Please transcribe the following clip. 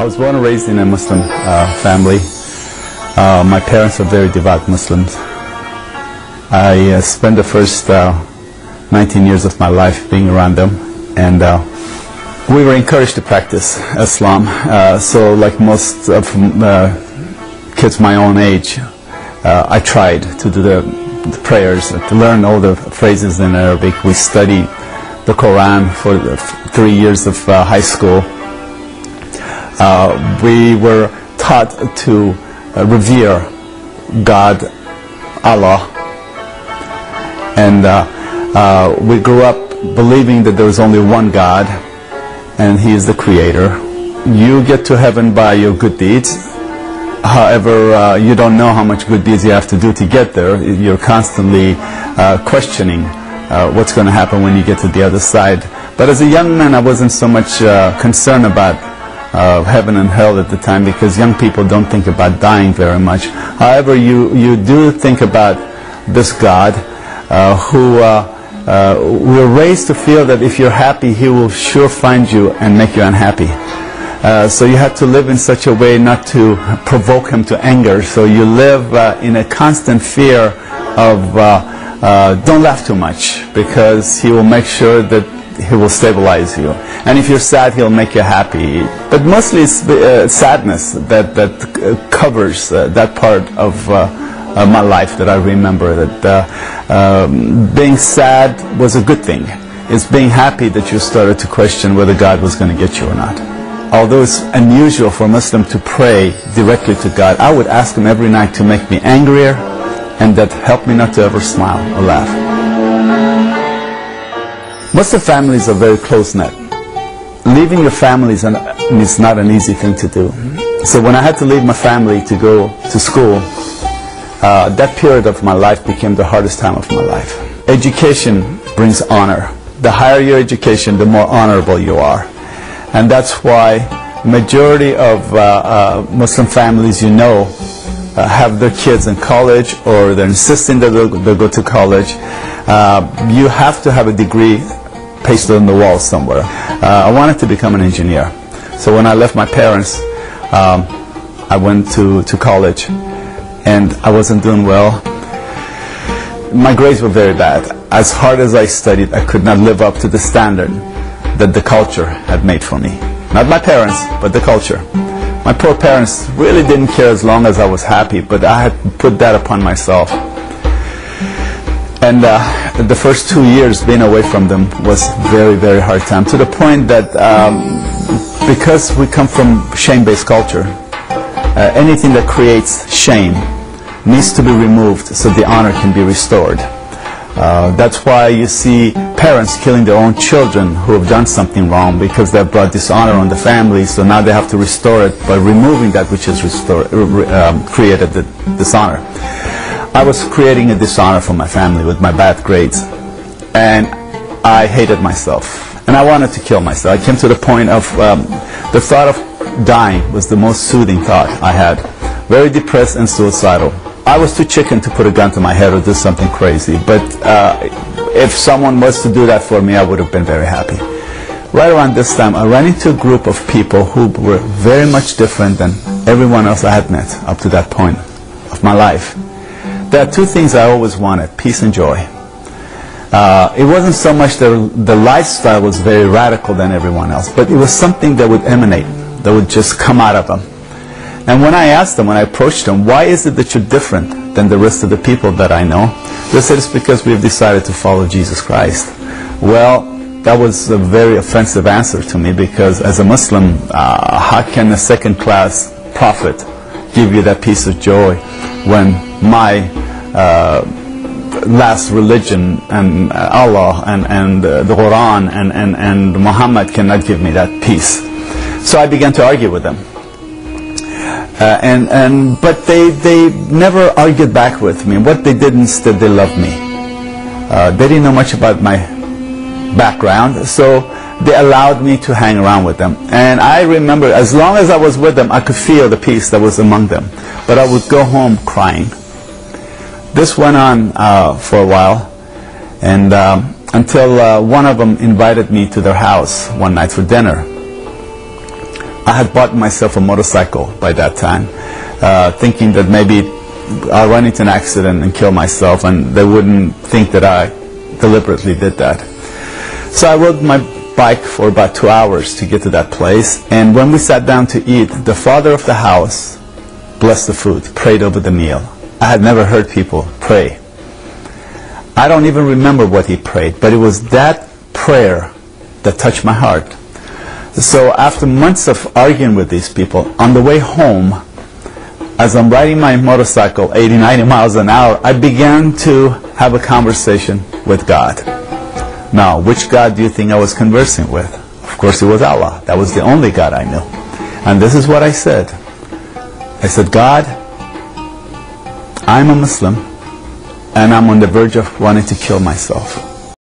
I was born and raised in a Muslim family. My parents are very devout Muslims. I spent the first 19 years of my life being around them, and we were encouraged to practice Islam. So like most of kids my own age, I tried to do the prayers, to learn all the phrases in Arabic. We studied the Quran for 3 years of high school. We were taught to revere God, Allah, and we grew up believing that there is only one God, and He is the Creator. You get to heaven by your good deeds. However, you don't know how much good deeds you have to do to get there. You're constantly questioning what's going to happen when you get to the other side. But as a young man, I wasn't so much concerned about heaven and hell at the time, because young people don't think about dying very much. However, you do think about this God who we're raised to feel that if you're happy, He will sure find you and make you unhappy. So you have to live in such a way not to provoke Him to anger. So you live in a constant fear of don't laugh too much, because He will make sure that He will stabilize you. And if you're sad, He'll make you happy. But mostly it's sadness that covers that part of my life that I remember. That being sad was a good thing. It's being happy that you started to question whether God was going to get you or not. Although it's unusual for a Muslim to pray directly to God, I would ask Him every night to make me angrier, and that helped me not to ever smile or laugh. Most of families are very close-knit. Leaving your family is not an easy thing to do. So when I had to leave my family to go to school, that period of my life became the hardest time of my life. Education brings honor. The higher your education, the more honorable you are. And that's why majority of Muslim families, have their kids in college, or they're insisting that they'll go to college. You have to have a degree pasted on the wall somewhere. I wanted to become an engineer. So when I left my parents, I went to college, and I wasn't doing well. My grades were very bad. As hard as I studied, I could not live up to the standard that the culture had made for me. Not my parents, but the culture. My poor parents really didn't care as long as I was happy, but I had put that upon myself. And the first 2 years being away from them was very, very hard time, to the point that because we come from shame-based culture, anything that creates shame needs to be removed so the honor can be restored. That's why you see parents killing their own children who have done something wrong, because they have brought dishonor on the family, so now they have to restore it by removing that which has created the dishonor. I was creating a dishonor for my family with my bad grades, and I hated myself, and I wanted to kill myself. I came to the point of the thought of dying was the most soothing thought I had. Very depressed and suicidal. I was too chicken to put a gun to my head or do something crazy, but if someone was to do that for me, I would have been very happy. Right around this time, I ran into a group of people who were very much different than everyone else I had met up to that point of my life. There are two things I always wanted: peace and joy. It wasn't so much the lifestyle was very radical than everyone else, but it was something that would emanate, that would just come out of them. And when I asked them, when I approached them, why is it that you're different than the rest of the people that I know? They said, it's because we've decided to follow Jesus Christ. Well, that was a very offensive answer to me, because as a Muslim, how can a second-class prophet give you that peace of joy when my last religion and Allah and the Quran and Muhammad cannot give me that peace? So I began to argue with them. But they never argued back with me. What they did instead, they loved me. They didn't know much about my background, so they allowed me to hang around with them. And I remember, as long as I was with them, I could feel the peace that was among them. But I would go home crying. This went on for a while, and until one of them invited me to their house one night for dinner. I had bought myself a motorcycle by that time, thinking that maybe I'll run into an accident and kill myself, and they wouldn't think that I deliberately did that. So I rode my bike for about 2 hours to get to that place, and when we sat down to eat, the father of the house blessed the food, prayed over the meal. I had never heard people pray. I don't even remember what he prayed, but it was that prayer that touched my heart. So after months of arguing with these people, on the way home, as I'm riding my motorcycle 80, 90 miles an hour, I began to have a conversation with God. Now, which God do you think I was conversing with? Of course it was Allah. That was the only God I knew. And this is what I said. I said, God, I'm a Muslim, and I'm on the verge of wanting to kill myself.